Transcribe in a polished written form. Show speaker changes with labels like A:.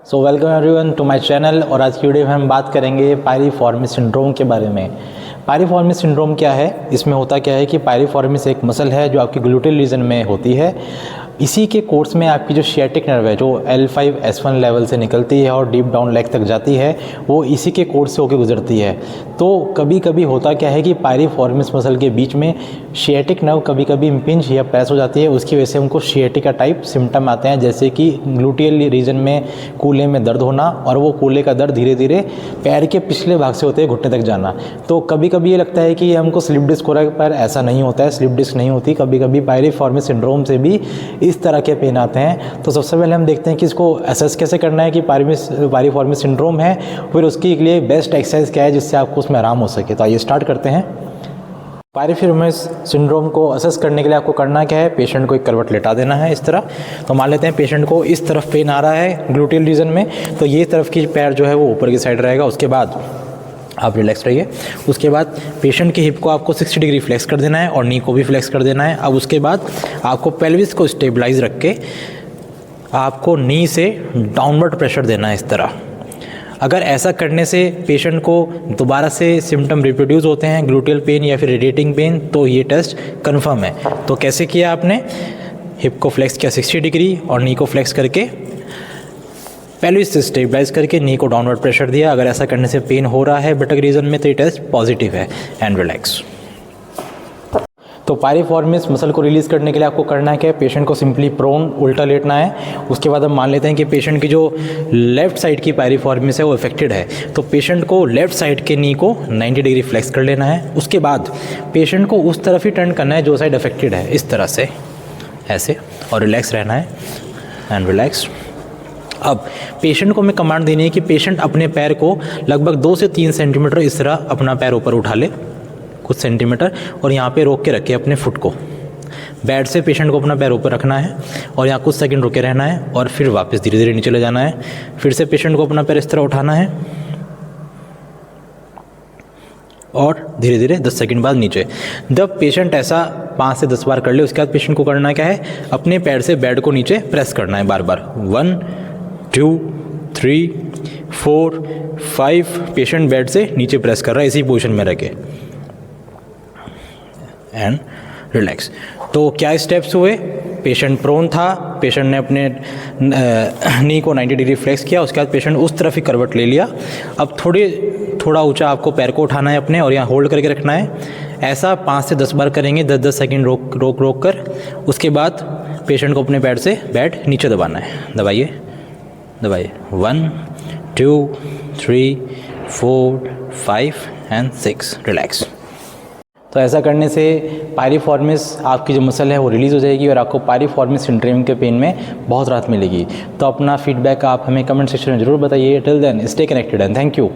A: So welcome everyone to my channel. और आज की वीडियो में हम बात करेंगे पायरिफॉर्मिस सिंड्रोम के बारे में। पायरिफॉर्मिस सिंड्रोम क्या है, इसमें होता क्या है कि पायरिफॉर्मिस एक मसल है जो आपकी ग्लूटेल रीजन में होती है। इसी के कोर्स में आपकी जो सियाटिक नर्व है जो L5-S1 लेवल से निकलती है और डीप डाउन लेग तक जाती है, वो इसी के कोर्स से होकर गुजरती है। तो कभी कभी होता क्या है कि पायरिफॉर्मिस मसल के बीच में सियाटिक नर्व कभी कभी इम्पिंज या प्रेस हो जाती है, उसकी वजह से उनको सियाटिका टाइप सिम्टम आते हैं, जैसे कि ग्लूटियल रीजन में कूल्हे में दर्द होना, और वो कूल्हे का दर्द धीरे धीरे पैर के पिछले भाग से होते हैं घुटने तक जाना। तो कभी कभी ये लगता है कि हमको स्लिप डिस्क हो रहा है, पर ऐसा नहीं होता है, स्लिप डिस्क नहीं होती। कभी कभी पायरिफॉर्मिस सिंड्रोम से भी इस तरह के पेन आते हैं। तो सबसे पहले हम देखते हैं कि इसको असेस कैसे करना है कि पायरिफॉर्मिस सिंड्रोम है, फिर उसके लिए बेस्ट एक्सरसाइज क्या है जिससे आपको उसमें आराम हो सके। तो आइए स्टार्ट करते हैं। पायरिफॉर्मिस सिंड्रोम को असेस करने के लिए आपको करना क्या है, पेशेंट को एक करवट लेटा देना है इस तरह। तो मान लेते हैं पेशेंट को इस तरफ पेन आ रहा है ग्लूटियल रीजन में, तो ये तरफ की पैर जो है वो ऊपर की साइड रहेगा। उसके बाद आप रिलैक्स रहिए। उसके बाद पेशेंट की हिप को आपको 60 डिग्री फ्लेक्स कर देना है और नी को भी फ्लेक्स कर देना है। अब उसके बाद आपको पेल्विस को स्टेबलाइज रख के आपको नी से डाउनवर्ड प्रेशर देना है इस तरह। अगर ऐसा करने से पेशेंट को दोबारा से सिम्टम रिप्रोड्यूस होते हैं, ग्लूटियल पेन या फिर रेडिएटिंग पेन, तो ये टेस्ट कन्फर्म है। तो कैसे किया आपने, हिप को फ्लेक्स किया 60 डिग्री और नी को फ्लेक्स करके पेल्विस से स्टेबलाइज करके नी को डाउनवर्ड प्रेशर दिया। अगर ऐसा करने से पेन हो रहा है बटक रीजन में तो ये टेस्ट पॉजिटिव है। And relax. तो पायरिफॉर्मिस मसल को रिलीज़ करने के लिए आपको करना है क्या, पेशेंट को सिंपली प्रोन उल्टा लेटना है। उसके बाद हम मान लेते हैं कि पेशेंट की जो लेफ्ट साइड की पायरिफॉर्मिस है वो अफेक्टेड है, तो पेशेंट को लेफ्ट साइड के नी को 90 डिग्री फ्लेक्स कर लेना है। उसके बाद पेशेंट को उस तरफ ही टर्न करना है जो साइड अफेक्टेड है, इस तरह से ऐसे, और रिलैक्स रहना है। And relax. अब पेशेंट को हमें कमांड देनी है कि पेशेंट अपने पैर को लगभग 2 से 3 सेंटीमीटर इस तरह अपना पैर ऊपर उठा ले, कुछ सेंटीमीटर, और यहाँ पे रोक के रखे अपने फुट को। बेड से पेशेंट को अपना पैर ऊपर रखना है और यहाँ कुछ सेकंड रुके रहना है और फिर वापस धीरे धीरे नीचे ले जाना है। फिर से पेशेंट को अपना पैर इस तरह उठाना है और धीरे धीरे 10 सेकंड बाद नीचे। जब पेशेंट ऐसा 5 से 10 बार कर ले, उसके बाद पेशेंट को करना क्या है, अपने पैर से बेड को नीचे प्रेस करना है बार बार। 1 2 3 4 5 पेशेंट बेड से नीचे प्रेस कर रहा है इसी पोजीशन में रखे। And relax. तो क्या स्टेप्स हुए, पेशेंट प्रोन था, पेशेंट ने अपने नी को 90 डिग्री फ्लेक्स किया, उसके बाद पेशेंट उस तरफ ही करवट ले लिया। अब थोड़ा ऊंचा आपको पैर को उठाना है अपने और यहाँ होल्ड करके रखना है। ऐसा 5 से 10 बार करेंगे, 10-10 सेकंड रोक कर। उसके बाद पेशेंट को अपने पैर से बेड नीचे दबाना है। दबाइए 1 2 3 4 5 एंड 6। रिलैक्स। तो ऐसा करने से पायरिफॉर्मिस आपकी जो मसल है वो रिलीज़ हो जाएगी और आपको पायरिफॉर्मिस सिंड्रोम के पेन में बहुत राहत मिलेगी। तो अपना फीडबैक आप हमें कमेंट सेक्शन में ज़रूर बताइए। Till then stay connected and thank you.